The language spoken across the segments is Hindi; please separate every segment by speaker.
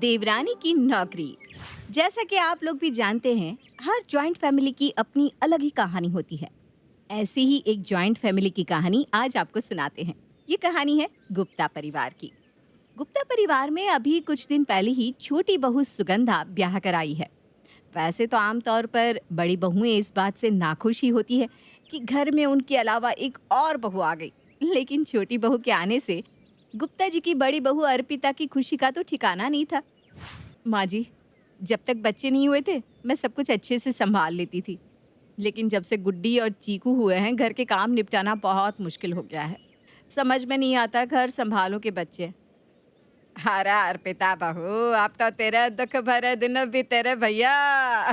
Speaker 1: देवरानी की नौकरी। जैसा कि आप लोग भी जानते हैं, हर जॉइंट फैमिली की अपनी अलग ही कहानी होती है। ऐसी ही एक जॉइंट फैमिली की कहानी आज आपको सुनाते हैं। ये कहानी है गुप्ता परिवार की। गुप्ता परिवार में अभी कुछ दिन पहले ही छोटी बहू सुगंधा ब्याह कर आई है। वैसे तो आमतौर पर बड़ी बहुएं इस बात से नाखुश ही होती है कि घर में उनके अलावा एक और बहू आ गई। लेकिन छोटी बहू के आने से गुप्ता जी की बड़ी बहू अर्पिता की खुशी का तो ठिकाना नहीं था। माँ जी, जब तक बच्चे नहीं हुए थे मैं सब कुछ अच्छे से संभाल लेती थी, लेकिन जब से गुड्डी और चीकू हुए हैं घर के काम निपटाना बहुत मुश्किल हो गया है। समझ में नहीं आता घर संभालो के बच्चे। अरे अर्पिता बहू, अब तो तेरे दुख भरे दिन भी तेरे भैया।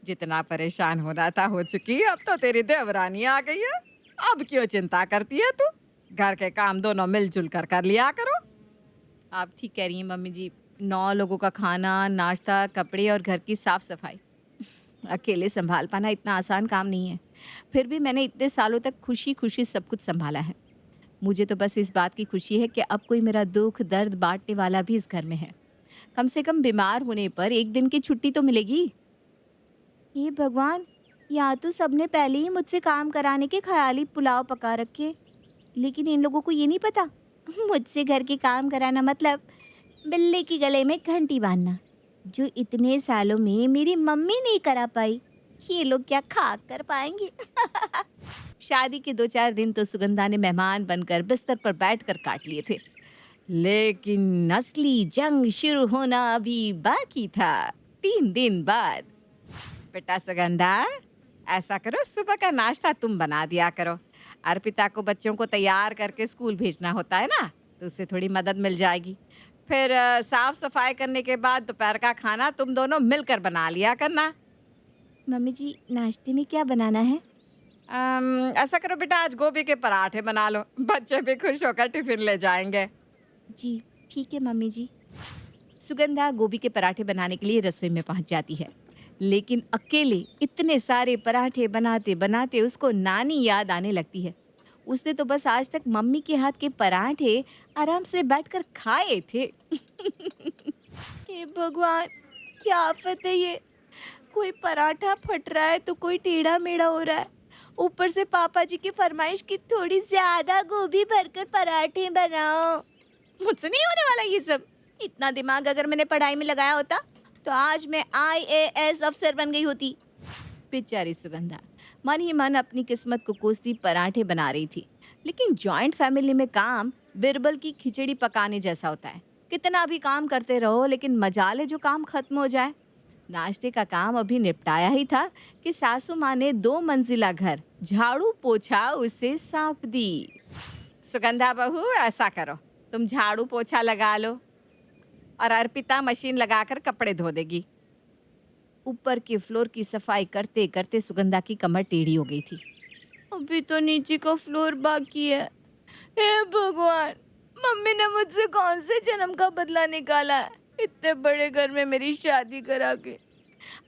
Speaker 1: जितना परेशान होना था हो चुकी, अब तो तेरी देवरानी आ गई है। अब क्यों चिंता करती है तू? घर के काम दोनों मिलजुल कर कर लिया करो। आप ठीक कह रही हैं मम्मी जी। 9 लोगों का खाना, नाश्ता, कपड़े और घर की साफ सफाई अकेले संभाल पाना इतना आसान काम नहीं है। फिर भी मैंने इतने सालों तक खुशी खुशी सब कुछ संभाला है। मुझे तो बस इस बात की खुशी है कि अब कोई मेरा दुख दर्द बांटने वाला भी इस घर में है। कम से कम बीमार होने पर एक दिन की छुट्टी तो मिलेगी। हे भगवान, या तो सबने पहले ही मुझसे काम कराने के ख्याली पुलाव पका रखे, लेकिन इन लोगों को ये नहीं पता मुझसे घर के काम कराना मतलब बिल्ली की गले में घंटी बांधना, जो इतने सालों में मेरी मम्मी नहीं करा पाई। ये लोग क्या खा कर पाएंगे? शादी के 2-4 दिन तो सुगंधा ने मेहमान बनकर बिस्तर पर बैठकर काट लिए थे, लेकिन असली जंग शुरू होना अभी बाकी था। 3 दिन बाद। बेटा सुगंधा, ऐसा करो, सुबह का नाश्ता तुम बना दिया करो। अर्पिता को बच्चों को तैयार करके स्कूल भेजना होता है ना, तो उससे थोड़ी मदद मिल जाएगी। फिर साफ सफाई करने के बाद दोपहर का खाना तुम दोनों मिलकर बना लिया करना। मम्मी जी, नाश्ते में क्या बनाना है? ऐसा करो बेटा, आज गोभी के पराठे बना लो, बच्चे भी खुश होकर टिफिन ले जाएंगे। जी ठीक है मम्मी जी। सुगंधा गोभी के पराठे बनाने के लिए रसोई में पहुंच जाती है, लेकिन अकेले इतने सारे पराठे बनाते बनाते उसको नानी याद आने लगती है। उसने तो बस आज तक मम्मी के हाथ के पराठे आराम से बैठकर खाए थे। हे भगवान, क्या आफत है ये! कोई पराठा फट रहा है तो कोई टेढ़ा मेढ़ा हो रहा है। ऊपर से पापा जी की फरमाइश की थोड़ी ज्यादा गोभी भरकर पराठे बनाओ। मुझसे नहीं होने वाला ये सब। इतना दिमाग अगर मैंने पढ़ाई में लगाया होता तो आज मैं IAS अफसर बन गई होती। बेचारी सुगंधा मन ही मन अपनी किस्मत को कोसती पराठे बना रही थी। लेकिन जॉइंट फैमिली में काम बिरबल की खिचड़ी पकाने जैसा होता है। कितना भी काम करते रहो, लेकिन मजाले जो काम खत्म हो जाए। नाश्ते का काम अभी निपटाया ही था कि सासू माँ ने 2 मंजिला घर झाड़ू पोछा उसे सौंप दी। सुगंधा बहू, ऐसा करो, तुम झाड़ू पोछा लगा लो और अर्पिता मशीन लगाकर कपड़े धो देगी। ऊपर के फ्लोर की सफाई करते करते सुगंधा की कमर टेढ़ी हो गई थी। अभी तो नीचे का फ्लोर बाकी है। हे भगवान, मम्मी ने मुझसे कौन से जन्म का बदला निकाला है, इतने बड़े घर में मेरी शादी करा के।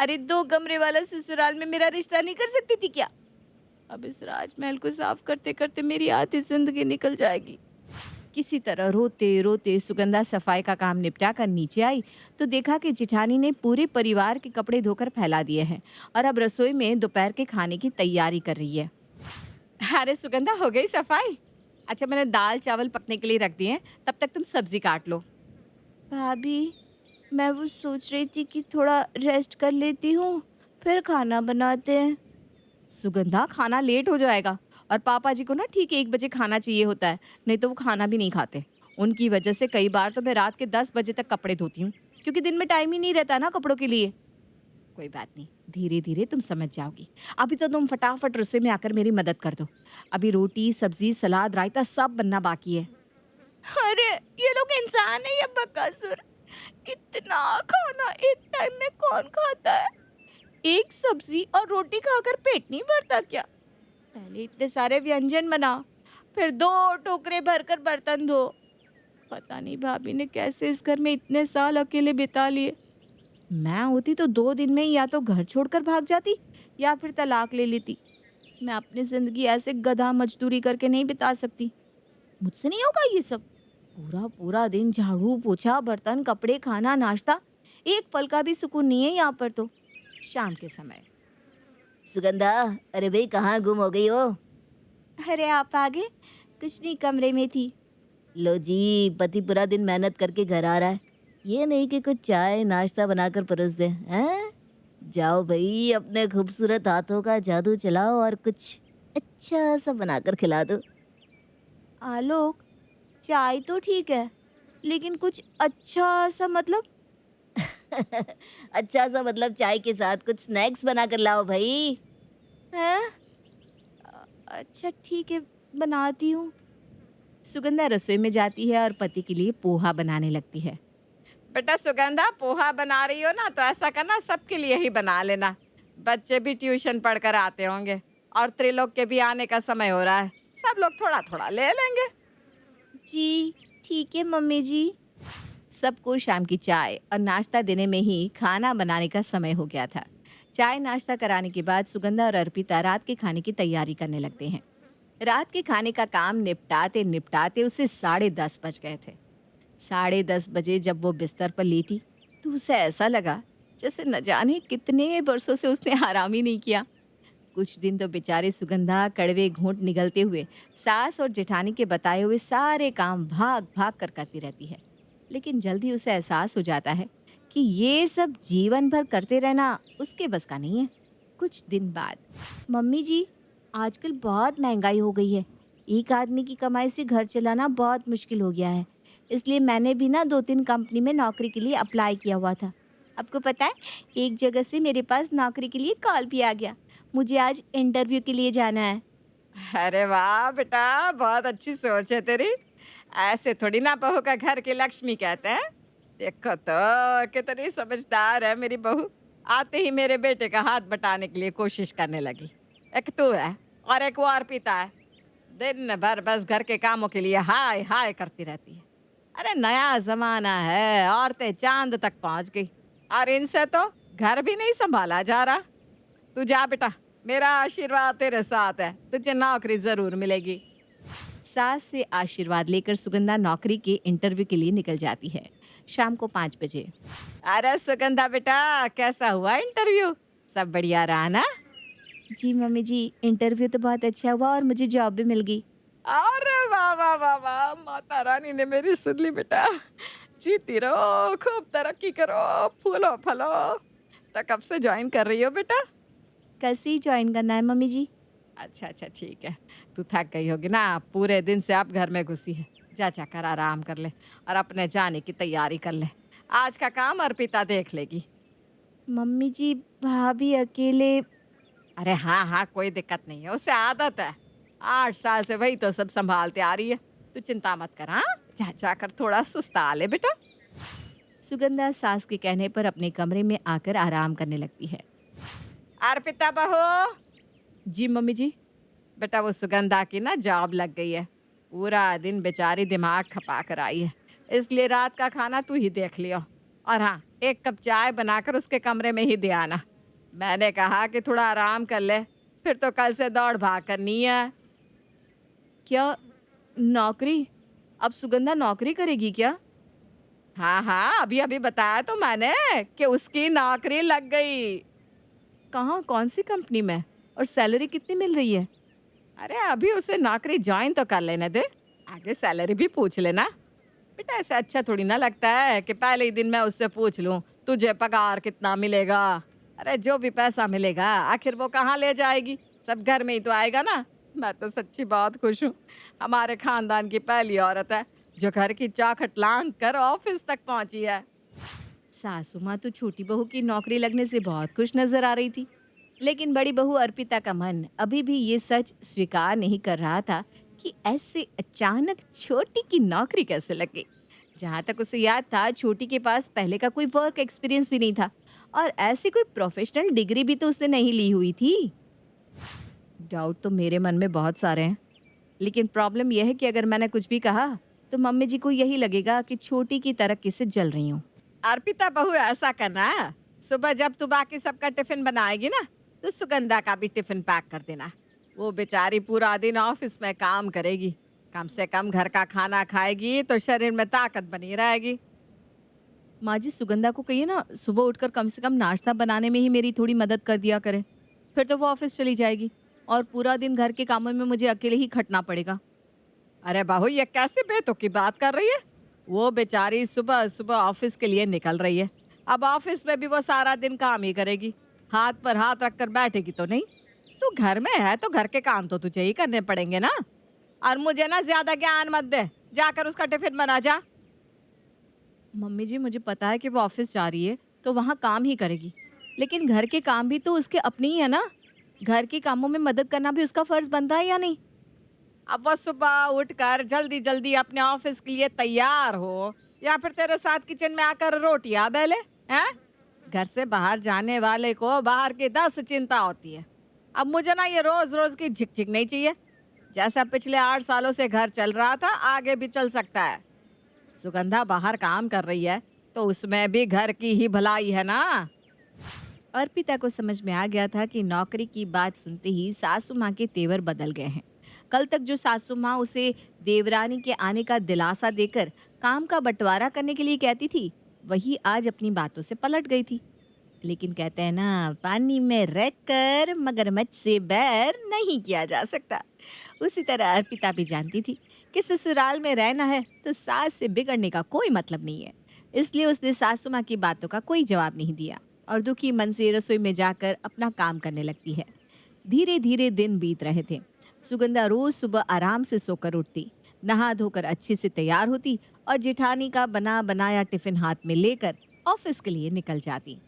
Speaker 1: अरे 2 कमरे वाला ससुराल में मेरा रिश्ता नहीं कर सकती थी क्या? अब इस राजमहल को साफ करते करते मेरी आधी जिंदगी निकल जाएगी। किसी तरह रोते रोते सुगंधा सफाई का काम निपटा कर नीचे आई तो देखा कि जिठानी ने पूरे परिवार के कपड़े धोकर फैला दिए हैं और अब रसोई में दोपहर के खाने की तैयारी कर रही है। अरे सुगंधा, हो गई सफाई? अच्छा, मैंने दाल चावल पकने के लिए रख दिए हैं, तब तक तुम सब्जी काट लो। भाभी, मैं वो सोच रही थी कि थोड़ा रेस्ट कर लेती हूँ, फिर खाना बनाते हैं। सुगंधा, खाना लेट हो जाएगा और पापा जी को ना ठीक 1 बजे खाना चाहिए होता है, नहीं तो वो खाना भी नहीं खाते। उनकी वजह से कई बार तो मैं रात के 10 बजे तक कपड़े धोती हूँ, क्योंकि दिन में टाइम ही नहीं रहता ना कपड़ों के लिए। कोई बात नहीं, धीरे धीरे तुम समझ जाओगी। अभी तो तुम फटाफट रसोई में आकर मेरी मदद कर दो। अभी रोटी सब्जी सलाद रायता सब बनना बाकी है। अरे, ये लोग इंसान है या बकासुर? इतना खाना एक टाइम में कौन खाता है? एक सब्जी और रोटी खाकर पेट नहीं भरता क्या? पहले इतने सारे व्यंजन बना, फिर 2 टोकरे भरकर बर्तन धो। पता नहीं भाभी ने कैसे इस घर में इतने साल अकेले बिता लिए। मैं होती तो 2 दिन में ही या तो घर छोड़कर भाग जाती या फिर तलाक ले लेती। मैं अपनी जिंदगी ऐसे गधा मजदूरी करके नहीं बिता सकती। मुझसे नहीं होगा ये सब।
Speaker 2: पूरा पूरा दिन झाड़ू पोछा बर्तन कपड़े खाना नाश्ता, एक पल का भी सुकून नहीं है यहाँ पर तो।
Speaker 1: शाम के समय।
Speaker 2: सुगंधा, अरे भाई कहाँ गुम हो गई हो? अरे आप आ गए, कुछ नहीं कमरे में थी। लो जी, पति पूरा दिन मेहनत करके घर आ रहा है, ये नहीं कि कुछ चाय नाश्ता बनाकर परोस दे हैं। जाओ भाई, अपने खूबसूरत हाथों का जादू चलाओ और कुछ अच्छा सा बनाकर खिला दो। आलोक, चाय तो ठीक है, लेकिन कुछ अच्छा सा मतलब? अच्छा सा मतलब चाय के साथ कुछ स्नैक्स बना कर लाओ भाई। हैं? अच्छा ठीक है, बनाती हूँ। सुगंधा रसोई में जाती है और पति के लिए पोहा बनाने लगती है।
Speaker 1: बेटा सुगंधा, पोहा बना रही हो ना तो ऐसा करना सबके लिए ही बना लेना। बच्चे भी ट्यूशन पढ़कर आते होंगे और त्रिलोक के भी आने का समय हो रहा है। सब लोग थोड़ा थोड़ा ले लेंगे।
Speaker 2: जी, ठीक है मम्मी जी। सबको शाम की चाय और नाश्ता देने में ही खाना बनाने का समय हो गया था। चाय नाश्ता कराने के बाद सुगंधा और अर्पिता रात के खाने की तैयारी करने लगते हैं। रात के खाने का काम निपटाते निपटाते उसे 10:30 बज गए थे। 10:30 बजे जब वो बिस्तर पर लेटी तो उसे ऐसा लगा जैसे न जाने कितने बरसों से उसने आराम ही नहीं किया। कुछ दिन तो बेचारी सुगंधा कड़वे घूंट निगलते हुए सास और जेठानी के बताए हुए सारे काम भाग भाग कर करती रहती है। लेकिन जल्दी उसे एहसास हो जाता है कि ये सब जीवन भर करते रहना उसके बस का नहीं है। कुछ दिन बाद, मम्मी जी, आजकल बहुत महंगाई हो गई है, एक आदमी की कमाई से घर चलाना बहुत मुश्किल हो गया है। इसलिए मैंने भी ना 2-3 कंपनी में नौकरी के लिए अप्लाई किया हुआ था। आपको पता है, एक जगह से मेरे पास नौकरी के लिए कॉल भी आ गया। मुझे आज इंटरव्यू के लिए जाना है।
Speaker 1: अरे वाह बेटा, बहुत अच्छी सोच है तेरी। ऐसे थोड़ी ना बहू का घर की लक्ष्मी कहते हैं। देखो तो कितनी समझदार है मेरी बहू। आते ही मेरे बेटे का हाथ बटाने के लिए कोशिश करने लगी। एक तू है और एक वो अर्पिता है। दिन भर बस घर के कामों के लिए हाय हाय करती रहती है। अरे नया जमाना है, औरतें चांद तक पहुंच गई और इनसे तो घर भी नहीं संभाला जा रहा। तू जा बेटा, मेरा आशीर्वाद तेरे साथ है, तुझे नौकरी जरूर मिलेगी।
Speaker 2: सास से आशीर्वाद लेकर सुगंधा नौकरी के इंटरव्यू के लिए निकल जाती है। शाम को 5 बजे।
Speaker 1: अरे सुगंधा बेटा, कैसा हुआ इंटरव्यू? सब बढ़िया रहा ना?
Speaker 2: जी मम्मी जी, इंटरव्यू तो बहुत अच्छा हुआ और मुझे जॉब भी मिल गई।
Speaker 1: अरे वाह वाह वाह वाह, माता रानी ने मेरी सुन ली बेटा। जीती रहो, खूब तरक्की करो, फूलो फलो। तो कब से ज्वाइन कर रही हो बेटा?
Speaker 2: कल से ही ज्वाइन करना है मम्मी जी।
Speaker 1: अच्छा अच्छा ठीक है। तू थक गई होगी ना, पूरे दिन से आप घर में घुसी है। जा जाकर आराम कर ले और अपने जाने की तैयारी कर ले। आज का काम अर्पिता देख लेगी।
Speaker 2: मम्मी जी, भाभी अकेले।
Speaker 1: अरे हाँ हाँ, कोई दिक्कत नहीं है, उसे आदत है। 8 साल से वही तो सब संभालते आ रही है। तू चिंता मत कर। हाँ, जा जाकर थोड़ा सुस्ता ले बेटा।
Speaker 2: सुगंधा सास के कहने पर अपने कमरे में आकर आराम करने लगती है।
Speaker 1: अर्पिता बहू,
Speaker 2: जी मम्मी जी।
Speaker 1: बेटा वो सुगंधा की ना जॉब लग गई है। पूरा दिन बेचारी दिमाग खपा कर आई है, इसलिए रात का खाना तू ही देख लियो। और हाँ, एक कप चाय बनाकर उसके कमरे में ही दे आना। मैंने कहा कि थोड़ा आराम कर ले, फिर तो कल से दौड़ भाग करनी है।
Speaker 2: क्या नौकरी? अब सुगंधा नौकरी करेगी क्या?
Speaker 1: हाँ हाँ, अभी अभी बताया तो मैंने कि उसकी नौकरी लग गई।
Speaker 2: कहाँ, कौन सी कंपनी में? और सैलरी कितनी मिल रही है?
Speaker 1: अरे अभी उसे नौकरी ज्वाइन तो कर लेने दे, आगे सैलरी भी पूछ लेना। बेटा ऐसे अच्छा थोड़ी ना लगता है कि पहले ही दिन मैं उससे पूछ लूं तुझे पगार कितना मिलेगा। अरे जो भी पैसा मिलेगा आखिर वो कहाँ ले जाएगी, सब घर में ही तो आएगा ना। मैं तो सच्ची बहुत खुश हूँ। हमारे खानदान की पहली औरत है जो घर की चौखट लांग कर ऑफिस तक पहुंची है।
Speaker 2: सासू माँ तो छोटी बहू की नौकरी लगने से बहुत खुश नजर आ रही थी, लेकिन बड़ी बहू अर्पिता का मन अभी भी ये सच स्वीकार नहीं कर रहा था कि ऐसे अचानक छोटी की नौकरी कैसे लग गई। जहाँ तक उसे याद था, छोटी के पास पहले का कोई वर्क एक्सपीरियंस भी नहीं था और ऐसी कोई प्रोफेशनल डिग्री भी तो उसने नहीं ली हुई थी। डाउट तो मेरे मन में बहुत सारे हैं, लेकिन प्रॉब्लम यह है कि अगर मैंने कुछ भी कहा तो मम्मी जी को यही लगेगा कि छोटी की तरक्की से जल रही हूँ।
Speaker 1: अर्पिता बहू, ऐसा करना है, सुबह जब तू बाकी सबका टिफिन बनाएगी ना तो सुगंधा का भी टिफिन पैक कर देना। वो बेचारी पूरा दिन ऑफिस में काम करेगी, कम से कम घर का खाना खाएगी तो शरीर में ताकत बनी रहेगी।
Speaker 2: माँ जी, सुगंधा को कहिए ना सुबह उठकर कम से कम नाश्ता बनाने में ही मेरी थोड़ी मदद कर दिया करे। फिर तो वो ऑफिस चली जाएगी और पूरा दिन घर के कामों में मुझे अकेले ही खटना पड़ेगा।
Speaker 1: अरे बहू, ये कैसी बेतुकी की बात कर रही है? वो बेचारी सुबह सुबह ऑफिस के लिए निकल रही है। अब ऑफिस में भी वो सारा दिन काम ही करेगी, हाथ पर हाथ रखकर बैठेगी तो नहीं। तू घर में है तो घर के काम तो तुझे ही करने पड़ेंगे ना। और मुझे ना ज्यादा ज्ञान मत दे, जाकर उसका टिफिन बना जा।
Speaker 2: मम्मी जी, मुझे पता है कि वो ऑफिस जा रही है तो वहाँ काम ही करेगी, लेकिन घर के काम भी तो उसके अपने ही है ना। घर के कामों में मदद करना भी उसका फर्ज बनता है या नहीं?
Speaker 1: अब वो सुबह उठकर जल्दी जल्दी अपने ऑफिस के लिए तैयार हो, या फिर तेरे साथ किचन में आकर रोटियां बेले हैं? घर से बाहर जाने वाले को बाहर की 10 चिंता होती है। अब मुझे ना ये रोज रोज की झिकझिक नहीं चाहिए। जैसा पिछले 8 सालों से घर चल रहा था, आगे भी चल सकता है। सुगंधा बाहर काम कर रही है तो उसमें भी घर की ही भलाई है ना।
Speaker 2: अर्पिता को समझ में आ गया था कि नौकरी की बात सुनते ही सासू माँ के तेवर बदल गए हैं। कल तक जो सासू माँ उसे देवरानी के आने का दिलासा देकर काम का बंटवारा करने के लिए कहती थी, वही आज अपनी बातों से पलट गई थी। लेकिन कहते हैं ना, पानी में रहकर मगरमच्छ से बैर नहीं किया जा सकता। उसी तरह अर्पिता भी जानती थी कि ससुराल में रहना है तो सास से बिगड़ने का कोई मतलब नहीं है। इसलिए उसने सासू माँ की बातों का कोई जवाब नहीं दिया और दुखी मन से रसोई में जाकर अपना काम करने लगती है। धीरे धीरे दिन बीत रहे थे। सुगंधा रोज सुबह आराम से सोकर उठती, नहा धोकर अच्छे से तैयार होती और जेठानी का बना बनाया टिफिन हाथ में लेकर ऑफिस के लिए निकल जाती।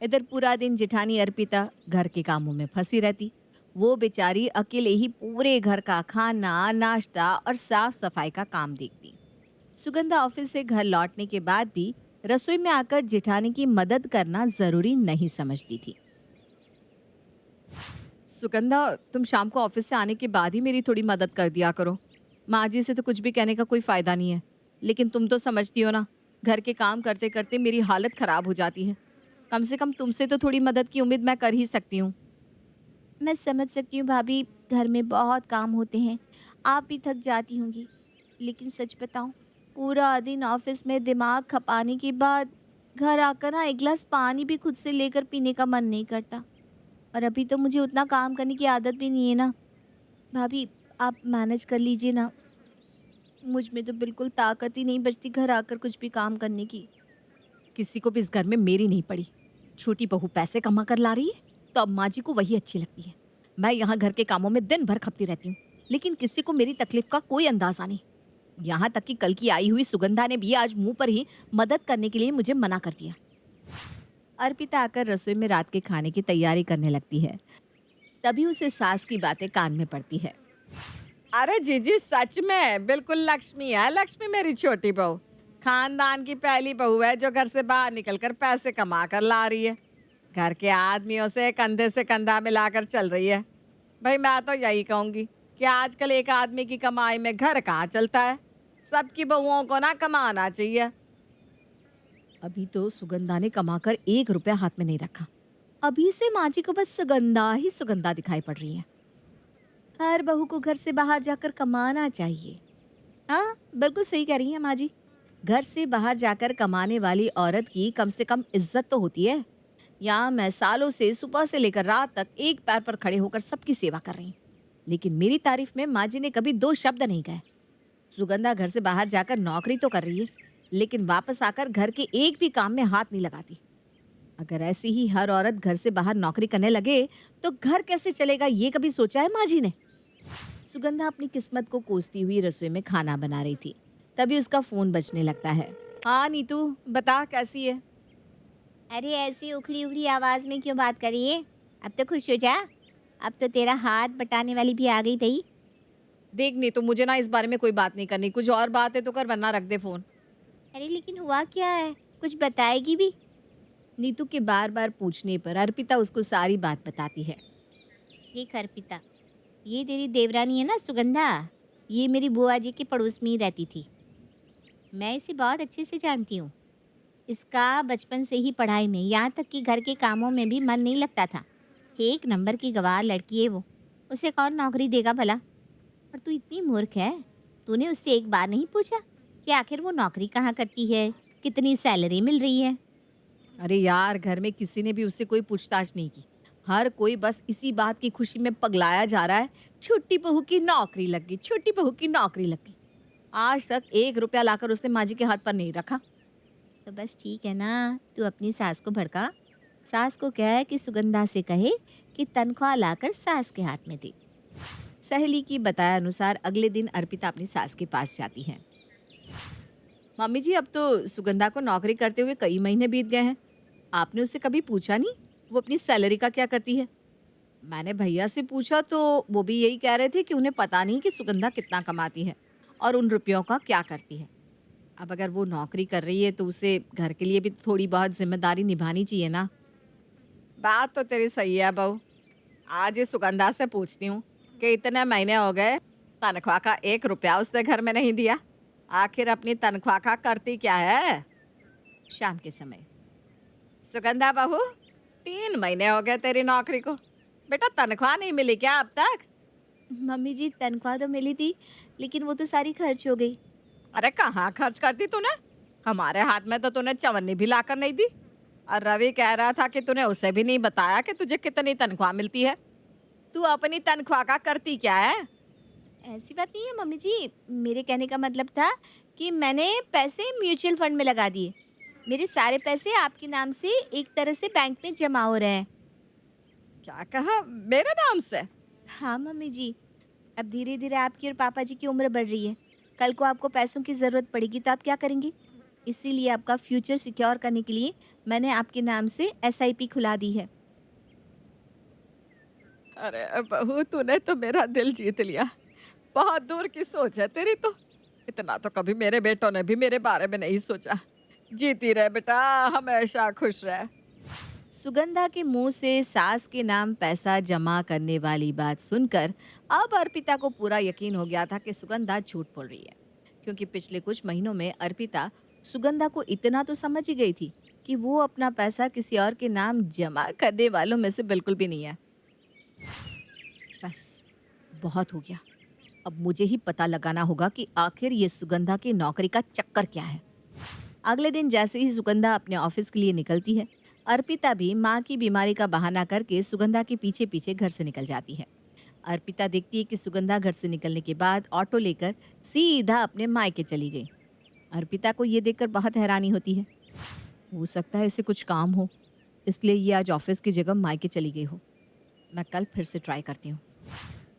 Speaker 2: इधर पूरा दिन जेठानी अर्पिता घर के कामों में फंसी रहती। वो बेचारी अकेले ही पूरे घर का खाना, नाश्ता और साफ सफाई का काम देखती। सुगंधा ऑफिस से घर लौटने के बाद भी रसोई में आकर जेठानी की मदद करना जरूरी नहीं समझती थी। सुगंधा, तुम शाम को ऑफिस से आने के बाद ही मेरी थोड़ी मदद कर दिया करो। माँ जी से तो कुछ भी कहने का कोई फायदा नहीं है, लेकिन तुम तो समझती हो ना, घर के काम करते करते मेरी हालत खराब हो जाती है। कम से कम तुमसे तो थोड़ी मदद की उम्मीद मैं कर ही सकती हूँ। मैं समझ सकती हूँ भाभी, घर में बहुत काम होते हैं, आप भी थक जाती होंगी। लेकिन सच बताऊँ, पूरा दिन ऑफिस में दिमाग खपाने के बाद घर आकर ना एक गिलास पानी भी खुद से लेकर पीने का मन नहीं करता। और अभी तो मुझे उतना काम करने की आदत भी नहीं है ना। भाभी, आप मैनेज कर लीजिए ना। मुझ में तो बिल्कुल ताकत ही नहीं बचती घर आकर कुछ भी काम करने की। किसी को भी इस घर में मेरी नहीं पड़ी। छोटी बहू पैसे कमा कर ला रही है तो अब माँ जी को वही अच्छी लगती है। मैं यहाँ घर के कामों में दिन भर खपती रहती हूँ, लेकिन किसी को मेरी तकलीफ का कोई अंदाजा नहीं। यहाँ तक कि कल की आई हुई सुगंधा ने भी आज मुंह पर ही मदद करने के लिए मुझे मना कर दिया। अर्पिता आकर रसोई में रात के खाने की तैयारी करने लगती है। तभी उसे सास की बातें कान में पड़ती है।
Speaker 1: अरे जीजी, सच में बिल्कुल लक्ष्मी है। लक्ष्मी मेरी छोटी बहू खानदान की पहली बहू है जो घर से बाहर निकलकर पैसे कमा कर ला रही है, घर के आदमियों से कंधे से कंधा मिलाकर चल रही है। भाई, मैं तो यही कहूंगी कि आजकल एक आदमी की कमाई में घर कहाँ चलता है। सबकी बहुओं को ना कमाना चाहिए।
Speaker 2: अभी तो सुगंधा ने कमाकर 1 रुपया हाथ में नहीं रखा। अभी से माँ जी को बस सुगंधा ही सुगंधा दिखाई पड़ रही है। हर बहू को घर से बाहर जाकर कमाना चाहिए। हाँ, बिल्कुल सही कह रही है माँ जी। घर से बाहर जाकर कमाने वाली औरत की कम से कम इज्जत तो होती है। यहाँ मैं सालों से सुबह से लेकर रात तक एक पैर पर खड़े होकर सबकी सेवा कर रही हूँ, लेकिन मेरी तारीफ में माँ जी ने कभी 2 शब्द नहीं कहे। सुगंधा घर से बाहर जाकर नौकरी तो कर रही है, लेकिन वापस आकर घर के एक भी काम में हाथ नहीं लगाती। अगर ऐसी ही हर औरत घर से बाहर नौकरी करने लगे तो घर कैसे चलेगा, ये कभी सोचा है माँ जी ने? सुगंधा अपनी किस्मत को कोसती हुई रसोई में खाना बना रही थी। तभी उसका फोन बजने लगता है। हाँ नीतू, बता कैसी है?
Speaker 3: अरे ऐसी उखड़ी उखड़ी आवाज में क्यों बात कर रही है? अब तो खुश हो जा, अब तो तेरा हाथ बटाने वाली भी आ गई भाई।
Speaker 2: देख नीतू, मुझे ना इस बारे में कोई बात नहीं करनी। कुछ और बात है तो कर, वरना रख दे फोन।
Speaker 3: अरे लेकिन हुआ क्या है, कुछ बताएगी भी?
Speaker 2: नीतू के बार बार पूछने पर अर्पिता उसको सारी बात बताती है।
Speaker 3: देख अर्पिता, ये तेरी देवरानी है ना सुगंधा, ये मेरी बुआ जी के पड़ोस में ही रहती थी। मैं इसे बहुत अच्छे से जानती हूँ। इसका बचपन से ही पढ़ाई में, यहाँ तक कि घर के कामों में भी मन नहीं लगता था। 1 नंबर की गवार लड़की है वो, उसे कौन नौकरी देगा भला? और तू इतनी मूर्ख है, तूने उससे एक बार नहीं पूछा कि आखिर वो नौकरी कहाँ करती है, कितनी सैलरी मिल रही है?
Speaker 2: अरे यार, घर में किसी ने भी उससे कोई पूछताछ नहीं की। हर कोई बस इसी बात की खुशी में पगलाया जा रहा है, छोटी बहू की नौकरी लग गई, छोटी बहू की नौकरी लग गई। आज तक 1 रुपया लाकर उसने माँ जी के हाथ पर नहीं रखा।
Speaker 3: तो बस ठीक है ना, तू अपनी सास को भड़का। सास को कह कि सुगंधा से कहे कि तनख्वाह लाकर सास के हाथ में दे।
Speaker 2: सहेली की बताया अनुसार अगले दिन अर्पिता अपनी सास के पास जाती है। मम्मी जी, अब तो सुगंधा को नौकरी करते हुए कई महीने बीत गए हैं। आपने उससे कभी पूछा नहीं वो अपनी सैलरी का क्या करती है? मैंने भैया से पूछा तो वो भी यही कह रहे थे कि उन्हें पता नहीं कि सुगंधा कितना कमाती है और उन रुपयों का क्या करती है। अब अगर वो नौकरी कर रही है तो उसे घर के लिए भी थोड़ी बहुत जिम्मेदारी निभानी चाहिए ना। बात तो तेरी सही है बहू। आज ये सुगंधा से पूछती हूँ कि इतने महीने हो गए तनख्वाह का 1 रुपया उसने घर में नहीं दिया। आखिर अपनी तनख्वाह का करती क्या है? शाम के समय, सुगंधा बहू, 3 महीने हो गए तेरी नौकरी को, बेटा तनख्वाह नहीं मिली क्या अब तक?
Speaker 3: मम्मी जी, तनख्वाह तो मिली थी, लेकिन वो तो सारी खर्च हो गई।
Speaker 2: अरे कहाँ खर्च करती तूने? हमारे हाथ में तो तूने चवन्नी भी लाकर नहीं दी। और रवि कह रहा था कि तूने उसे भी नहीं बताया कि तुझे कितनी तनख्वाह मिलती है। तू अपनी तनख्वाह का करती क्या है?
Speaker 3: ऐसी बात नहीं है मम्मी जी, मेरे कहने का मतलब था कि मैंने पैसे म्यूचुअल फंड में लगा दिए। मेरे सारे पैसे आपके नाम से एक तरह से बैंक में जमा हो रहे हैं।
Speaker 2: क्या कहा? मेरे नाम से?
Speaker 3: हाँ मम्मी जी, अब धीरे धीरे आपकी और पापा जी की उम्र बढ़ रही है। कल को आपको पैसों की ज़रूरत पड़ेगी तो आप क्या करेंगे? इसीलिए आपका फ्यूचर सिक्योर करने के लिए मैंने आपके नाम से एसआईपी खुला दी है।
Speaker 2: अरे बहू, तूने तो मेरा दिल जीत लिया। बहुत दूर की सोच है तेरी तो। इतना तो कभी मेरे बेटों ने भी मेरे बारे में नहीं सोचा। जीती रहे बेटा, हमेशा खुश रहे। सुगंधा के मुंह से सास के नाम पैसा जमा करने वाली बात सुनकर अब अर्पिता को पूरा यकीन हो गया था कि सुगंधा झूठ बोल रही है, क्योंकि पिछले कुछ महीनों में अर्पिता सुगंधा को इतना तो समझ ही गई थी कि वो अपना पैसा किसी और के नाम जमा करने वालों में से बिल्कुल भी नहीं है। बस, बहुत हो गया। अब मुझे ही पता लगाना होगा कि आखिर ये सुगंधा की नौकरी का चक्कर क्या है। अगले दिन जैसे ही सुगंधा अपने ऑफिस के लिए निकलती है, अर्पिता भी माँ की बीमारी का बहाना करके सुगंधा के पीछे पीछे घर से निकल जाती है। अर्पिता देखती है कि सुगंधा घर से निकलने के बाद ऑटो लेकर सीधा अपने मायके चली गई। अर्पिता को ये देखकर बहुत हैरानी होती है। हो सकता है इसे कुछ काम हो, इसलिए ये आज ऑफिस की जगह मायके चली गई हो। मैं कल फिर से ट्राई करती हूँ।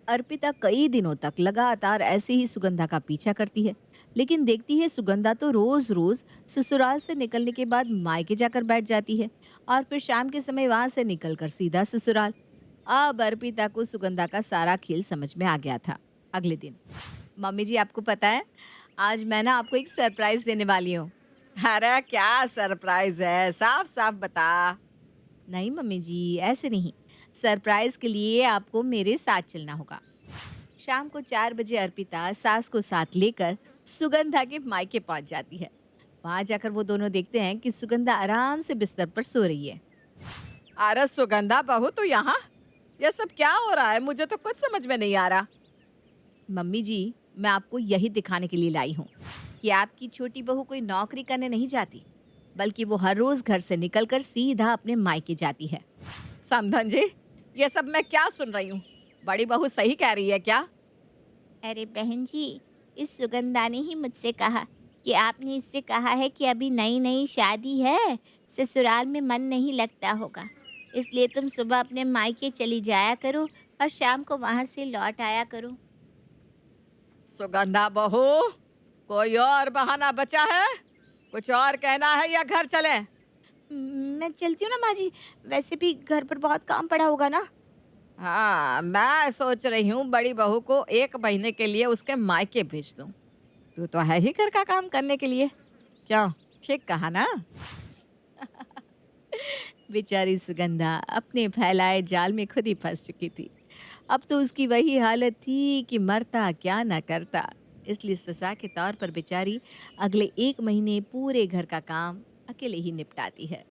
Speaker 2: अर्पिता कई दिनों तक लगातार ऐसे ही सुगंधा का पीछा करती है, लेकिन देखती है सुगंधा तो रोज रोज ससुराल से निकलने के बाद मायके जाकर बैठ जाती है और फिर शाम के समय वहां से निकलकर सीधा ससुराल। अब अर्पिता को सुगंधा का सारा खेल समझ में आ गया था। अगले दिन, मम्मी जी, आपको पता है आज मैं ना आपको एक सरप्राइज देने वाली हूँ। अरे क्या सरप्राइज है? साफ साफ बता। नहीं मम्मी जी, ऐसे नहीं। सरप्राइज के लिए आपको मेरे साथ चलना होगा। शाम को 4 बजे अर्पिता सास को साथ लेकर सुगंधा के मायके पहुंच जाती है। वहां जाकर वो दोनों देखते हैं कि सुगंधा आराम से बिस्तर पर सो रही है। अरे सुगंधा बहू, तो यहाँ ये सब क्या हो रहा है? मुझे तो कुछ समझ में नहीं आ रहा। मम्मी जी, मैं आपको यही दिखाने के लिए लाई हूँ कि आपकी छोटी बहू कोई नौकरी करने नहीं जाती, बल्कि वो हर रोज घर से निकलकर सीधा अपने मायके जाती है। समधन जी, ये सब मैं क्या सुन रही हूँ? बड़ी बहू सही कह रही है क्या?
Speaker 3: अरे बहन जी, इस सुगंधा ने ही मुझसे कहा कि आपने इससे कहा है कि अभी नई नई शादी है, ससुराल में मन नहीं लगता होगा, इसलिए तुम सुबह अपने मायके चली जाया करो और शाम को वहां से लौट आया करो।
Speaker 2: सुगंधा बहू, कोई और बहाना बचा है? कुछ और कहना है या घर चले?
Speaker 3: मैं चलती हूँ ना माँ जी, वैसे भी घर पर बहुत काम पड़ा होगा ना।
Speaker 2: हाँ, मैं सोच रही हूँ बड़ी बहू को 1 महीने के लिए उसके मायके भेज दूँ। तू तो है ही घर का काम करने के लिए। क्यों, ठीक कहा ना? बेचारी सुगंधा अपने फैलाए जाल में खुद ही फंस चुकी थी। अब तो उसकी वही हालत थी कि मरता क्या न करता। इसलिए सजा के तौर पर बेचारी अगले 1 महीने पूरे घर का काम अकेले ही निपटाती है।